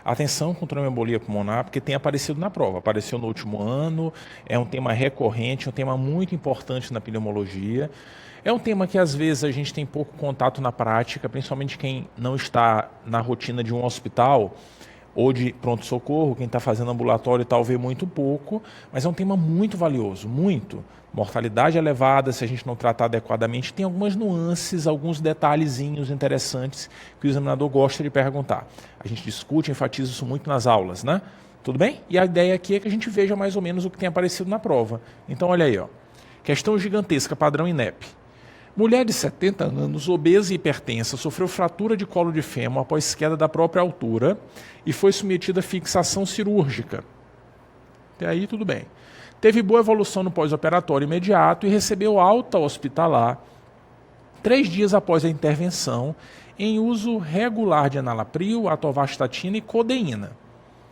Atenção com tromboembolia pulmonar, porque tem aparecido na prova. Apareceu no último ano, é um tema recorrente, um tema muito importante na pneumologia. É um tema que às vezes a gente tem pouco contato na prática, principalmente quem não está na rotina de um hospital ou de pronto-socorro, quem está fazendo ambulatório e tal, vê muito pouco, mas é um tema muito valioso, muito. Mortalidade elevada, se a gente não tratar adequadamente, tem algumas nuances, alguns detalhezinhos interessantes que o examinador gosta de perguntar. A gente discute, enfatiza isso muito nas aulas, né? Tudo bem? E a ideia aqui é que a gente veja mais ou menos o que tem aparecido na prova. Então, olha aí, ó. Questão gigantesca, padrão INEP. Mulher de 70 anos, obesa e hipertensa, sofreu fratura de colo de fêmur após queda da própria altura e foi submetida a fixação cirúrgica. Até aí tudo bem. Teve boa evolução no pós-operatório imediato e recebeu alta hospitalar 3 dias após a intervenção em uso regular de enalapril, atorvastatina e codeína.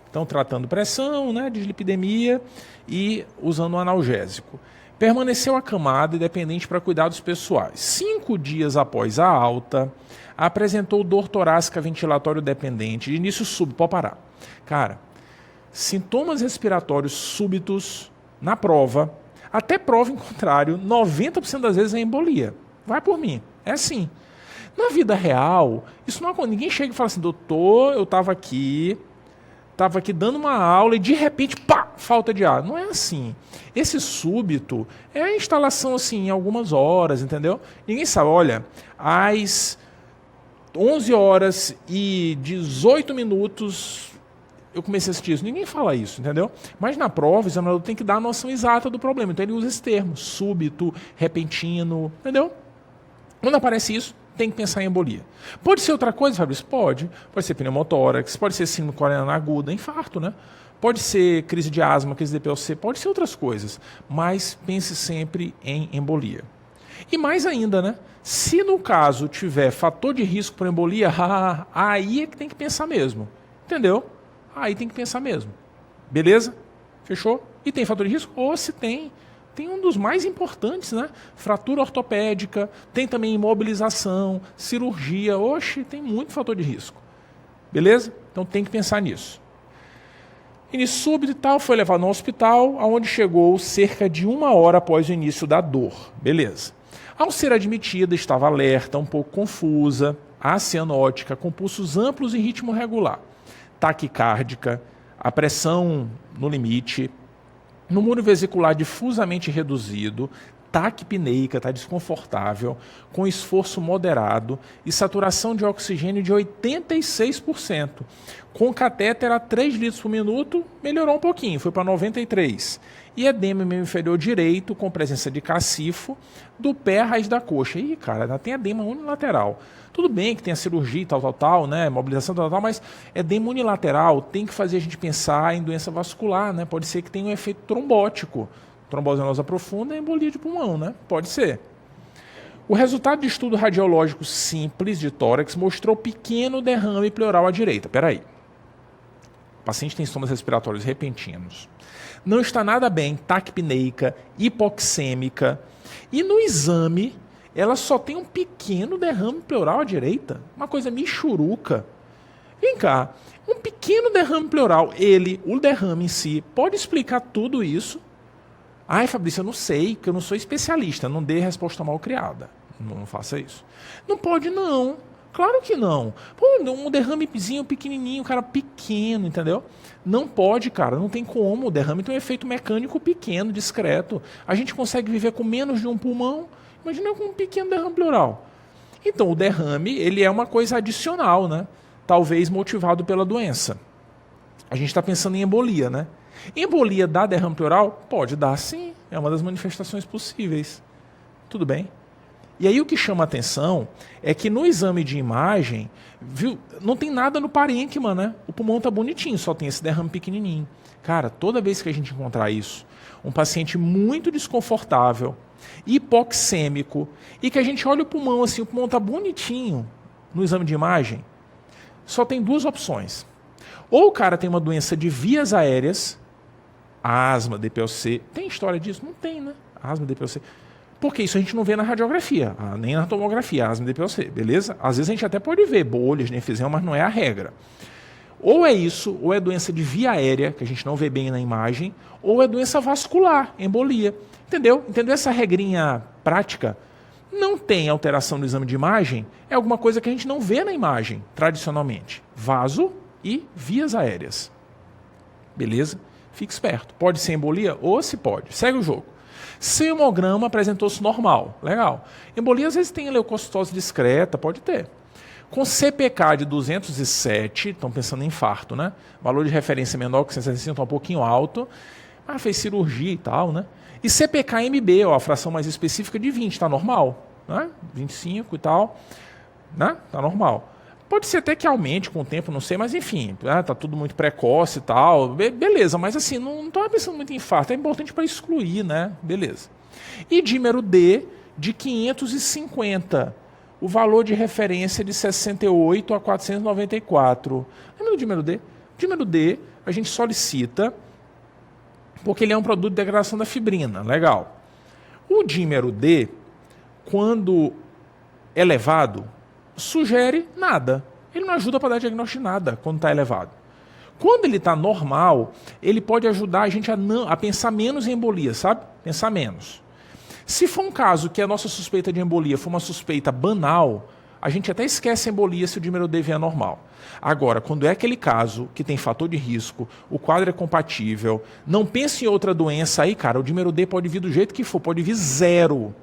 Então, tratando pressão, né, dislipidemia e usando um analgésico. Permaneceu acamada e dependente para cuidados pessoais. 5 dias após a alta, apresentou dor torácica ventilatório dependente, de início súbito. Pode parar. Cara, sintomas respiratórios súbitos na prova, até prova em contrário, 90% das vezes é embolia. Vai por mim. É assim. Na vida real, isso não acontece. Ninguém chega e fala assim, doutor, eu estava aqui dando uma aula e de repente, pá, falta de ar. Não é assim. Esse súbito é a instalação assim em algumas horas, entendeu? Ninguém sabe, olha, às 11 horas e 18 minutos eu comecei a assistir isso. Ninguém fala isso, entendeu? Mas na prova o examinador tem que dar a noção exata do problema. Então ele usa esse termo, súbito, repentino, entendeu? Quando aparece isso, tem que pensar em embolia. Pode ser outra coisa, Fabrício? Pode. Pode ser pneumotórax, pode ser síndrome coronariana aguda, infarto, né? Pode ser crise de asma, crise de DPLC, pode ser outras coisas. Mas pense sempre em embolia. E mais ainda, né? Se no caso tiver fator de risco para embolia, aí é que tem que pensar mesmo. Entendeu? Aí tem que pensar mesmo. Beleza? Fechou? E tem fator de risco? Ou se tem um dos mais importantes, né? Fratura ortopédica, tem também imobilização, cirurgia. Oxe, tem muito fator de risco. Beleza? Então tem que pensar nisso. Início súbito e tal, foi levado ao hospital, aonde chegou cerca de 1 hora após o início da dor. Beleza. Ao ser admitida, estava alerta, um pouco confusa, acianótica, com pulsos amplos e ritmo regular. Taquicárdica, a pressão no limite, número vesicular difusamente reduzido, taquipneica, está desconfortável, com esforço moderado e saturação de oxigênio de 86%. Com catéter a 3 litros por minuto, melhorou um pouquinho, foi para 93. E edema membro inferior direito, com presença de cacifo, do pé à raiz da coxa. Ih, cara, ainda tem edema unilateral. Tudo bem que tem a cirurgia e tal, né, mobilização tal, mas edema unilateral tem que fazer a gente pensar em doença vascular, né? Pode ser que tenha um efeito trombótico. Trombose venosa profunda é embolia de pulmão, né? Pode ser. O resultado de estudo radiológico simples de tórax mostrou pequeno derrame pleural à direita. Peraí. O paciente tem sintomas respiratórios repentinos. Não está nada bem, taquipneica, hipoxêmica. E no exame, ela só tem um pequeno derrame pleural à direita. Uma coisa michuruca. Vem cá, um pequeno derrame pleural, o derrame em si, pode explicar tudo isso? Ai, Fabrício, eu não sei, porque eu não sou especialista, não dê resposta mal criada. Não faça isso. Não pode, não. Claro que não. Pô, um derramezinho pequenininho, cara, pequeno, entendeu? Não pode, cara, não tem como. O derrame tem um efeito mecânico pequeno, discreto. A gente consegue viver com menos de um pulmão, imagina com um pequeno derrame pleural. Então, o derrame, ele é uma coisa adicional, né? Talvez motivado pela doença. A gente está pensando em embolia, né? Embolia dá derrame pleural? Pode dar, sim. É uma das manifestações possíveis. Tudo bem? E aí o que chama a atenção é que no exame de imagem, viu, não tem nada no parênquima, né? O pulmão tá bonitinho, só tem esse derrame pequenininho. Cara, toda vez que a gente encontrar isso, um paciente muito desconfortável, hipoxêmico, e que a gente olha o pulmão assim, o pulmão tá bonitinho no exame de imagem, só tem 2 opções. Ou o cara tem uma doença de vias aéreas, asma, DPLC. Tem história disso? Não tem, né? Asma, DPLC. Porque isso a gente não vê na radiografia, nem na tomografia, asma e DPLC, beleza? Às vezes a gente até pode ver bolhas de enfisema, mas não é a regra. Ou é isso, ou é doença de via aérea, que a gente não vê bem na imagem, ou é doença vascular, embolia. Entendeu? Entendeu essa regrinha prática? Não tem alteração no exame de imagem, é alguma coisa que a gente não vê na imagem, tradicionalmente. Vaso e vias aéreas. Beleza? Fique esperto. Pode ser embolia? Ou se pode. Segue o jogo. Sem hemograma, apresentou-se normal. Legal. Embolia, às vezes, tem leucocitose discreta, pode ter. Com CPK de 207, estão pensando em infarto, né? Valor de referência menor que 165, está um pouquinho alto. Ah, fez cirurgia e tal, né? E CPK-MB, ó, a fração mais específica de 20, está normal, né? 25 e tal, né? Está normal. Pode ser até que aumente com o tempo, não sei, mas enfim, tá tudo muito precoce e tal, beleza, mas assim, não estou pensando muito em infarto, é importante para excluir, né? Beleza. E dímero D de 550, o valor de referência de 68 a 494. Lembra do dímero D? O dímero D a gente solicita porque ele é um produto de degradação da fibrina, legal. O dímero D, quando elevado, sugere nada. Ele não ajuda para dar diagnóstico de nada quando está elevado. Quando ele está normal, ele pode ajudar a gente a pensar menos em embolia, sabe? Pensar menos. Se for um caso que a nossa suspeita de embolia for uma suspeita banal, a gente até esquece a embolia se o dímero D vier normal. Agora, quando é aquele caso que tem fator de risco, o quadro é compatível, não pense em outra doença aí, cara, o dímero D pode vir do jeito que for, pode vir 0.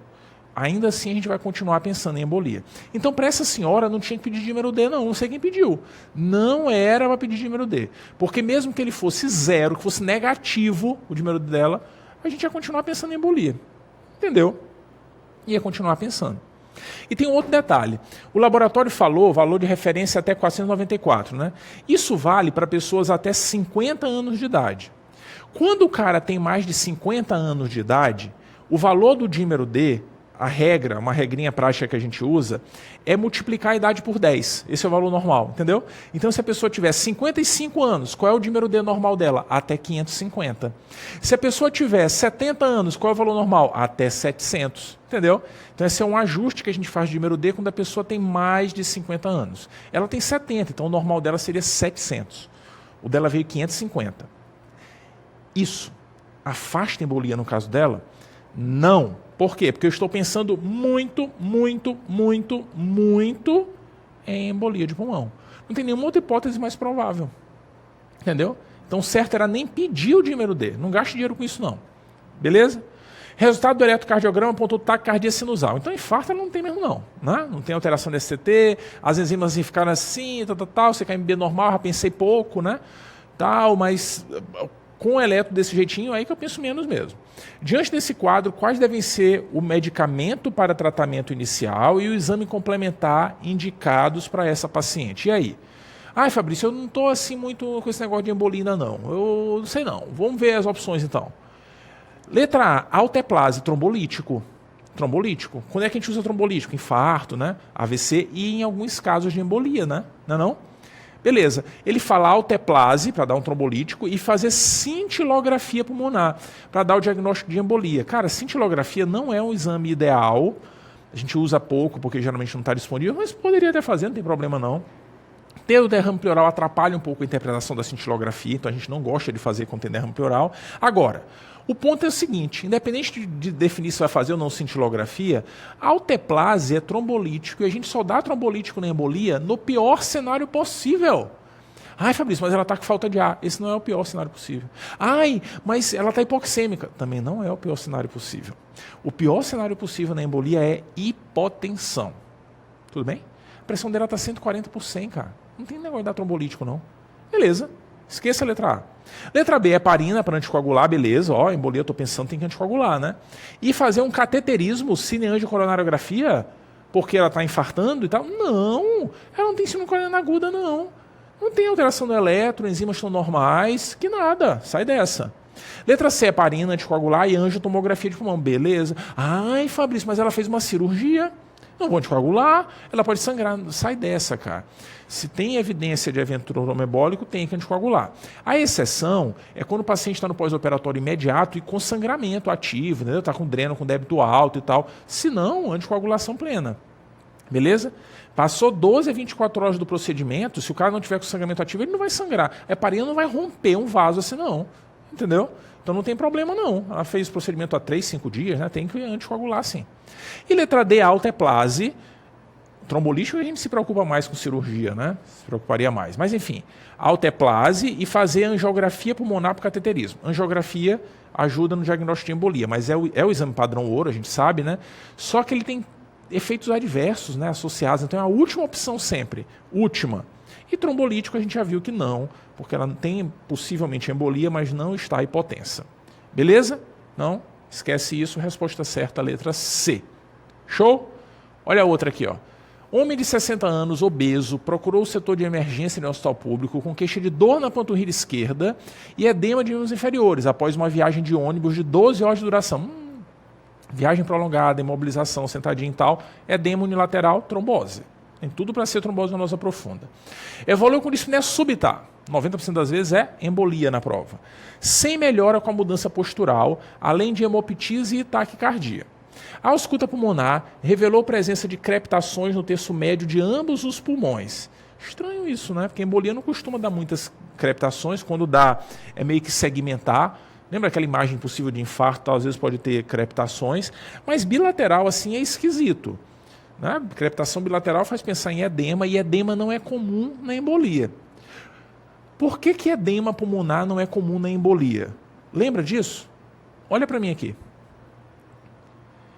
Ainda assim a gente vai continuar pensando em embolia. Então, para essa senhora, não tinha que pedir dímero D, não sei quem pediu. Não era para pedir dímero D. Porque mesmo que ele fosse 0, que fosse negativo, o dímero D dela, a gente ia continuar pensando em embolia. Entendeu? Ia continuar pensando. E tem um outro detalhe. O laboratório falou valor de referência até 494, né? Isso vale para pessoas até 50 anos de idade. Quando o cara tem mais de 50 anos de idade, o valor do dímero D, a regra, uma regrinha prática que a gente usa, é multiplicar a idade por 10. Esse é o valor normal, entendeu? Então, se a pessoa tiver 55 anos, qual é o dímero D normal dela? Até 550. Se a pessoa tiver 70 anos, qual é o valor normal? Até 700, entendeu? Então, esse é um ajuste que a gente faz de dímero D quando a pessoa tem mais de 50 anos. Ela tem 70, então o normal dela seria 700. O dela veio 550. Isso afasta a embolia no caso dela? Não. Por quê? Porque eu estou pensando muito em embolia de pulmão. Não tem nenhuma outra hipótese mais provável. Entendeu? Então, certo era nem pedir o dímero D. Não gaste dinheiro com isso, não. Beleza? Resultado do eletrocardiograma apontou taquicardia sinusal. Então, infarto não tem mesmo, não. Né? Não tem alteração de STT, as enzimas ficaram assim, tal, CKMB normal, já pensei pouco, né? Tal, mas com o eletro desse jeitinho, aí que eu penso menos mesmo. Diante desse quadro, quais devem ser o medicamento para tratamento inicial e o exame complementar indicados para essa paciente? E aí? Ai, Fabrício, eu não estou assim muito com esse negócio de embolina, não. Eu não sei não. Vamos ver as opções, então. Letra A, alteplase, trombolítico. Trombolítico. Quando é que a gente usa trombolítico? Infarto, né? AVC e em alguns casos de embolia, né? Não é não? Beleza. Ele fala alteplase, para dar um trombolítico, e fazer cintilografia pulmonar, para dar o diagnóstico de embolia. Cara, cintilografia não é um exame ideal. A gente usa pouco, porque geralmente não está disponível, mas poderia até fazer, não tem problema não. Ter o derrame pleural atrapalha um pouco a interpretação da cintilografia, então a gente não gosta de fazer quando tem derrame pleural. Agora, o ponto é o seguinte, independente de definir se vai fazer ou não cintilografia, a alteplase é trombolítico e a gente só dá trombolítico na embolia no pior cenário possível. Ai, Fabrício, mas ela está com falta de ar. Esse não é o pior cenário possível. Ai, mas ela está hipoxêmica. Também não é o pior cenário possível. O pior cenário possível na embolia é hipotensão. Tudo bem? A pressão dela está 140 por 100, cara. Não tem negócio de dar trombolítico, não. Beleza. Esqueça a letra A. Letra B, heparina para anticoagular, beleza. Ó, embolia, eu estou pensando, tem que anticoagular, né? E fazer um cateterismo, cineangiocoronariografia, porque ela está infartando e tal? Não, ela não tem síndrome coronariana aguda, não. Não tem alteração do eletro, enzimas estão normais, que nada, sai dessa. Letra C, heparina, anticoagular e angiotomografia de pulmão, beleza. Ai, Fabrício, mas ela fez uma cirurgia. Não vou anticoagular, ela pode sangrar. Sai dessa, cara. Se tem evidência de evento trombembólico, tem que anticoagular. A exceção é quando o paciente está no pós-operatório imediato e com sangramento ativo, está com dreno, com débito alto e tal. Se não, anticoagulação plena. Beleza? Passou 12 a 24 horas do procedimento, se o cara não tiver com sangramento ativo, ele não vai sangrar. A heparina não vai romper um vaso assim, não. Entendeu? Então não tem problema, não. Ela fez o procedimento há 3, 5 dias, né? Tem que anticoagular, sim. E letra D, alteplase. Trombolítico a gente se preocupa mais com cirurgia, né? Se preocuparia mais. Mas, enfim, alteplase e fazer angiografia pulmonar por cateterismo. Angiografia ajuda no diagnóstico de embolia, mas é o exame padrão ouro, a gente sabe, né? Só que ele tem efeitos adversos, né, associados. Então é a última opção sempre. Última. E trombolítico a gente já viu que não, porque ela tem possivelmente embolia, mas não está hipotensa. Beleza? Não? Esquece isso. Resposta certa, letra C. Show? Olha a outra aqui, ó. Homem de 60 anos, obeso, procurou o setor de emergência no hospital público com queixa de dor na panturrilha esquerda e edema de membros inferiores após uma viagem de ônibus de 12 horas de duração. Viagem prolongada, imobilização, sentadinho e tal, edema unilateral, trombose. Tem tudo para ser trombose venosa profunda. Evoluiu com dispneia súbita. 90% das vezes é embolia na prova. Sem melhora com a mudança postural, além de hemoptise e taquicardia. A ausculta pulmonar revelou presença de crepitações no terço médio de ambos os pulmões. Estranho isso, né? Porque embolia não costuma dar muitas crepitações. Quando dá, é meio que segmentar. Lembra aquela imagem possível de infarto? Às vezes pode ter crepitações. Mas bilateral, assim, é esquisito. Né? Crepitação bilateral faz pensar em edema, e edema não é comum na embolia. Por que edema pulmonar não é comum na embolia? Lembra disso? Olha para mim aqui.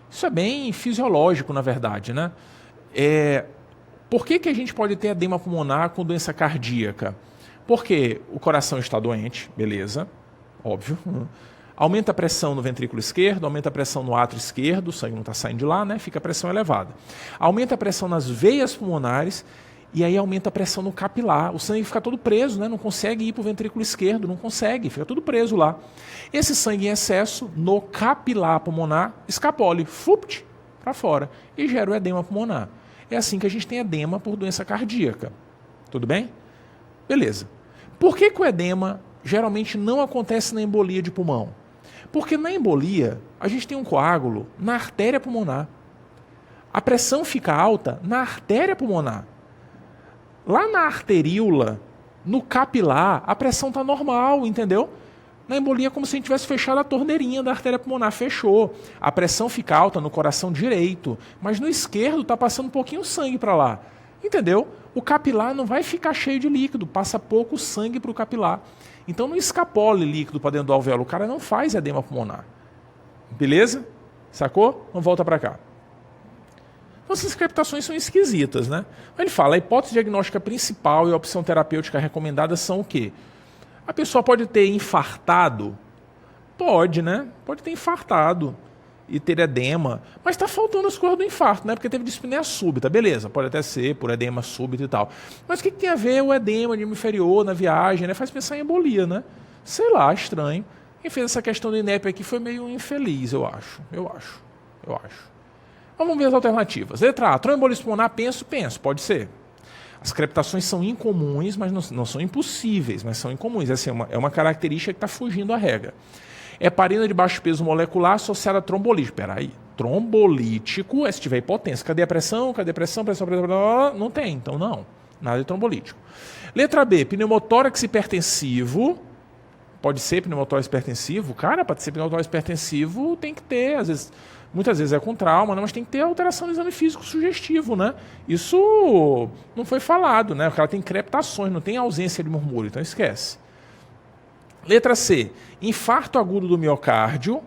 Isso é bem fisiológico, na verdade, né? Por que a gente pode ter edema pulmonar com doença cardíaca? Porque o coração está doente, beleza, óbvio. Aumenta a pressão no ventrículo esquerdo, aumenta a pressão no átrio esquerdo, o sangue não está saindo de lá, né? Fica a pressão elevada. Aumenta a pressão nas veias pulmonares e aí aumenta a pressão no capilar. O sangue fica todo preso, né? Não consegue ir para o ventrículo esquerdo, não consegue, fica tudo preso lá. Esse sangue em excesso no capilar pulmonar escapole, flupt, para fora, e gera o edema pulmonar. É assim que a gente tem edema por doença cardíaca. Tudo bem? Beleza. Por que o edema geralmente não acontece na embolia de pulmão? Porque na embolia, a gente tem um coágulo na artéria pulmonar. A pressão fica alta na artéria pulmonar. Lá na arteríola, no capilar, a pressão está normal, entendeu? Na embolia é como se a gente tivesse fechado a torneirinha da artéria pulmonar, fechou. A pressão fica alta no coração direito, mas no esquerdo está passando um pouquinho sangue para lá. Entendeu? O capilar não vai ficar cheio de líquido, passa pouco sangue para o capilar. Então não escapole líquido para dentro do alvéolo, o cara não faz edema pulmonar. Beleza? Sacou? Então volta para cá. Essas crepitações são esquisitas, né? Ele fala, a hipótese diagnóstica principal e a opção terapêutica recomendada são o quê? A pessoa pode ter infartado? Pode, né? Pode ter infartado e ter edema, mas está faltando as coisas do infarto, né? Porque teve dispneia súbita, beleza, pode até ser por edema súbito e tal. Mas o que tem a ver o edema de membro inferior na viagem, né? Faz pensar em embolia, né? Sei lá, estranho. Quem fez essa questão do INEP aqui foi meio infeliz, eu acho. Vamos ver as alternativas. Letra A, trombolismo pulmonar, penso, pode ser. As crepitações são incomuns, mas não são impossíveis, mas são incomuns. Essa é uma característica que está fugindo à regra. Heparina de baixo peso molecular associada a trombolítico. Peraí, trombolítico é se tiver hipotensão. Cadê a pressão? Pressão? Não tem, então não. Nada de trombolítico. Letra B, pneumotórax hipertensivo. Pode ser pneumotórax hipertensivo? Cara, para ser pneumotórax hipertensivo tem que ter, muitas vezes é com trauma, né? Mas tem que ter alteração no exame físico sugestivo, né? Isso não foi falado, né? O cara tem crepitações, não tem ausência de murmúrio, então esquece. Letra C, infarto agudo do miocárdio.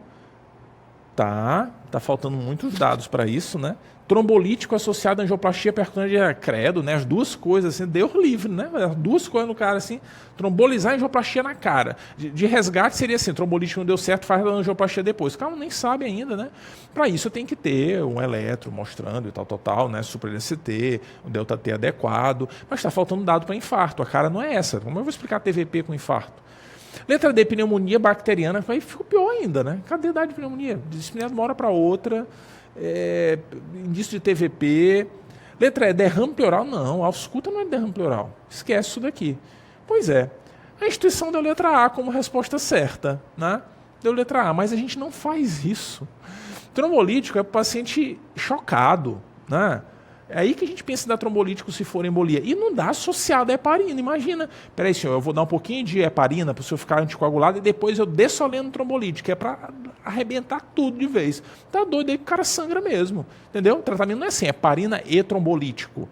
Tá faltando muitos dados para isso, né? Trombolítico associado à angioplastia percutânea, credo, né? As duas coisas, assim, Deus livre, né? As duas coisas no cara, assim, trombolizar e angioplastia na cara. De resgate seria assim, trombolítico não deu certo, faz a angioplastia depois. O cara nem sabe ainda, né? Para isso tem que ter um eletro mostrando e tal, né? Super DCT, o delta T adequado, mas está faltando dado para infarto. A cara não é essa. Como eu vou explicar TVP com infarto? Letra D, pneumonia bacteriana, aí ficou pior ainda, né? Cadê a idade de pneumonia? Dispneia de uma hora para outra, indício de TVP. Letra E, derrame pleural, não, a ausculta não é derrame pleural, esquece isso daqui. Pois é, a instituição deu letra A como resposta certa, né? Deu letra A, mas a gente não faz isso. Trombolítico é para paciente chocado, né? É aí que a gente pensa em dar trombolítico se for embolia. E não dá associado a heparina, imagina. Peraí, senhor, eu vou dar um pouquinho de heparina para o senhor ficar anticoagulado e depois eu dessoleno trombolítico, que é para arrebentar tudo de vez. Tá doido aí que o cara sangra mesmo, entendeu? O tratamento não é assim, é heparina e trombolítico.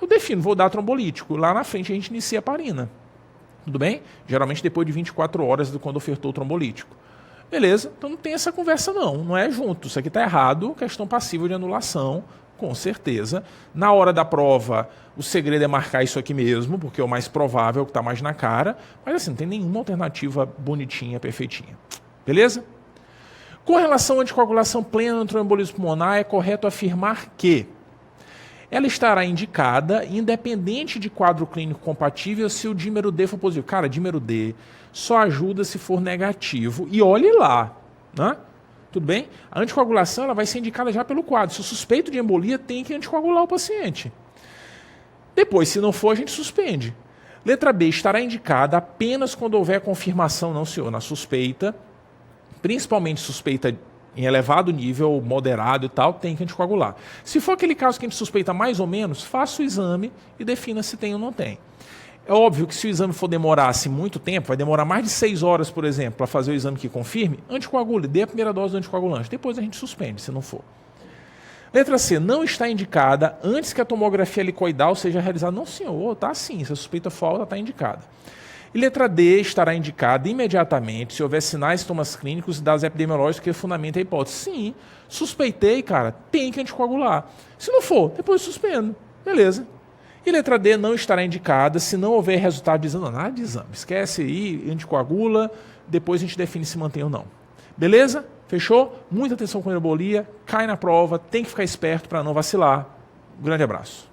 Eu defino, vou dar trombolítico. Lá na frente a gente inicia a heparina. Tudo bem? Geralmente depois de 24 horas de quando ofertou o trombolítico. Beleza? Então não tem essa conversa não é junto. Isso aqui está errado, questão passível de anulação, com certeza. Na hora da prova, o segredo é marcar isso aqui mesmo, porque é o mais provável, que está mais na cara. Mas assim, não tem nenhuma alternativa bonitinha, perfeitinha. Beleza? Com relação à anticoagulação plena no tromboembolismo pulmonar, é correto afirmar que ela estará indicada, independente de quadro clínico compatível, se o dímero D for positivo. Cara, dímero D só ajuda se for negativo. E olhe lá, né? Tudo bem? A anticoagulação ela vai ser indicada já pelo quadro. Se o suspeito de embolia, tem que anticoagular o paciente. Depois, se não for, a gente suspende. Letra B, estará indicada apenas quando houver confirmação, não senhor, na suspeita, principalmente suspeita em elevado nível, moderado e tal, tem que anticoagular. Se for aquele caso que a gente suspeita mais ou menos, faça o exame e defina se tem ou não tem. É óbvio que se o exame for demorar muito tempo, vai demorar mais de 6 horas, por exemplo, para fazer o exame que confirme, anticoagule, dê a primeira dose do anticoagulante, depois a gente suspende, se não for. Letra C, não está indicada antes que a tomografia helicoidal seja realizada. Não, senhor, está sim, se a suspeita for alta, está indicada. E letra D, estará indicada imediatamente se houver sinais e sintomas clínicos e dados epidemiológicos que fundamentam a hipótese. Sim, suspeitei, cara, tem que anticoagular. Se não for, depois suspendo. Beleza. E letra D não estará indicada se não houver resultado de exame. Nada de exame. Esquece aí, anticoagula, depois a gente define se mantém ou não. Beleza? Fechou? Muita atenção com a embolia, cai na prova, tem que ficar esperto para não vacilar. Um grande abraço.